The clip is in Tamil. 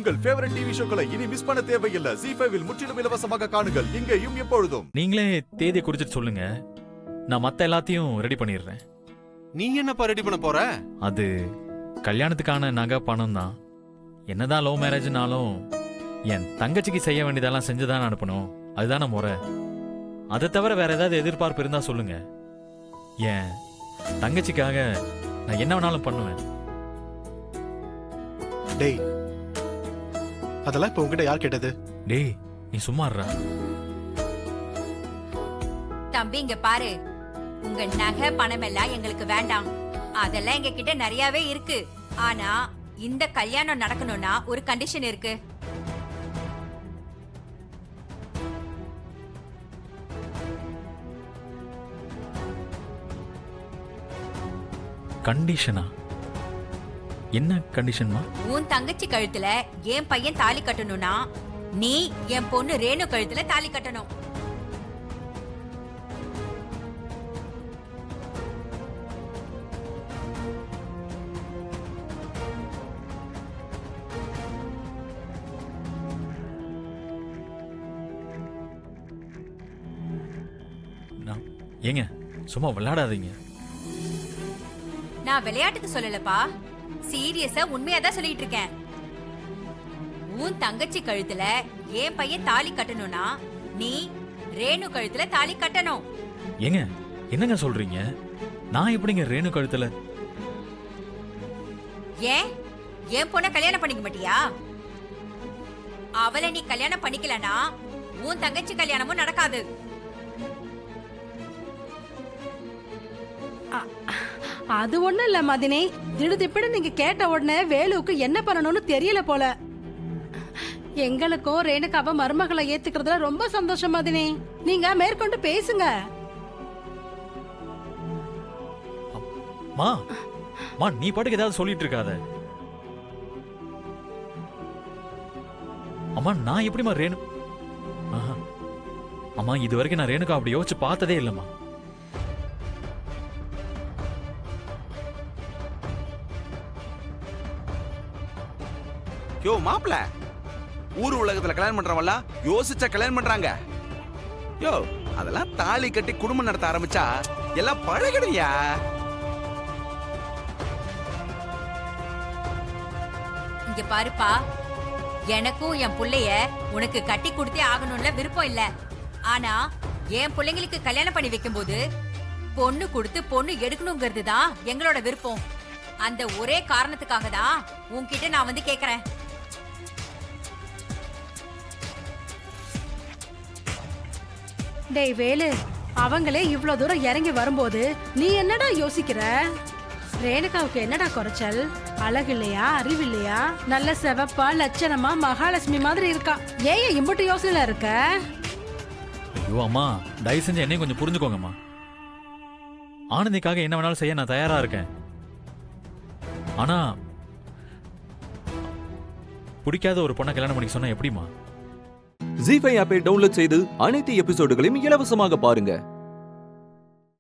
உங்கள் ஃபேவரட் டிவி ஷோக்களை இனி மிஸ் பண்ண தேவையில்லை. ZEE5 இல் முற்றிலும் இலவசமாக காணுங்கள், இங்கேயும் எப்பொழுதும். நீங்களே தேதியை குறிச்சிட்டு சொல்லுங்க, நான் மத்த எல்லாத்தையும் ரெடி பண்ணிடுறேன். நீ என்னப்பா ரெடி பண்ண போற? அது கல்யாணத்துக்கான நகை பணம் தான். என்னதான் லவ் மேரேஜ்னாலும் என் தங்கச்சிக்கு செய்ய வேண்டியதெல்லாம் செஞ்சுதான் அனுப்பணும். அதுதான முறை. அதை தவிர வேற ஏதாவது எதிர்பார்ப்பு இருந்தா சொல்லுங்க. என் தங்கச்சிக்காக நான் என்ன வேணாலும் பண்ணுவேன். டேய், அதெல்லாம் இப்ப உங்ககிட்ட யார் கேட்டது? டேய், நீ சும்மா இருடா. தம்பி இங்க பாரு, உங்க நகை பணம் எல்லாம் எங்களுக்கு வேண்டாம். அதெல்லாம் எங்க கிட்ட நிறையவே இருக்கு. ஆனா இந்த கல்யாணம் நடக்கணும்னா ஒரு கண்டிஷன் இருக்கு. கண்டிஷனா? என்ன கண்டிஷன்மா? உன் தங்கச்சி கழுத்துல என் பையன் தாலி கட்டணும்னா நீ என் பொண்ணு ரேணு கழுத்துல தாலி கட்டணும். ஏங்க சும்மா விளையாடாதீங்க. நான் விளையாட்டுக்கு சொல்லலப்பா, சீரியஸா உண்மையாதான் சொல்லிட்டு இருக்கேன். உன் தங்கச்சி கழுத்துல என் பையன் தாலி கட்டணும்னா நீ ரேணு கழுத்துல தாலி கட்டணும். ஏங்க என்னங்க சொல்றீங்க? நான் எப்படிங்க ரேணு கழுத்துல? ஏன் என் பொண்ண கல்யாணம் பண்ணிக்க மாட்டியா? அவளை நீ கல்யாணம் பண்ணிக்கலனா உன் தங்கச்சி கல்யாணமும் நடக்காது. அது ஒண்ணும் இல்ல மதினி, திடுதிப்பிடு நீங்க கேட்ட உடனே வேலுவுக்கு என்ன பண்ணணும்னு தெரியல போல. எங்களுக்கும் ரேணுகாவை மருமகளை ஏத்துக்கிறதுல ரொம்ப சந்தோஷம் மதினி. நீங்க மேற்கொண்டு பேசுங்க. மா மா, நீ பாட்டுக்கு ஏதாவது சொல்லிட்டு இருக்காத. அம்மா நான் எப்படிமா ரேணு? அம்மா இது வரைக்கும் நான் ரேணுகா அப்படி யோசிச்சு பார்த்ததே இல்லம்மா. யோ மாப்ள, ஊர் உலகத்துல கல்யாணம் பண்றவங்கள யோசிச்சா கல்யாணம் பண்றாங்க. யோ அதெல்லாம் தாலி கட்டி குடும்பம் நடத்த ஆரம்பிச்சா எல்லாம் பழகிடுயா. இங்க பாருப்பா, எனக்கும் என் புள்ளைய உனக்கு கட்டி கொடுத்தே ஆகணும்ல விருப்பம் இல்ல. ஆனா என் பிள்ளைங்களுக்கு கல்யாணம் பண்ணி வைக்கும் போது பொண்ணு கொடுத்து பொண்ணு எடுக்கணுங்கிறது தான் எங்களோட விருப்பம். அந்த ஒரே காரணத்துக்காக தான் உன்கிட்ட நான் வந்து கேக்குறேன். டேய் வேலு, அவங்களே இவ்ளோ தூரம் இறங்கி வரும்போது நீ என்னடா யோசிக்கிற? ரேணுகாவுக்கு என்னடா குறைச்சல்? அழகு இல்லையா, அறிவு இல்லையா? நல்ல செவப்பா லட்சணமா மகாலட்சுமி மாதிரி இருக்கா. ஏன் இம்புட்டு யோசனையில இருக்க? ஐயோ அம்மா, தயவு செஞ்சு என்னையும் கொஞ்சம் புரிஞ்சுக்கோங்கம்மா. ஆனந்திக்காக என்ன வேணாலும் செய்ய நான் தயாரா இருக்கேன். ஆனா பிடிக்காத ஒரு பொண்ணை கல்யாணம் பண்ணி சொன்னா எப்படிமா? ZEE5 ஆப்பை டவுன்லோட் செய்து அனைத்து எபிசோடுகளையும் இலவசமாக பாருங்க.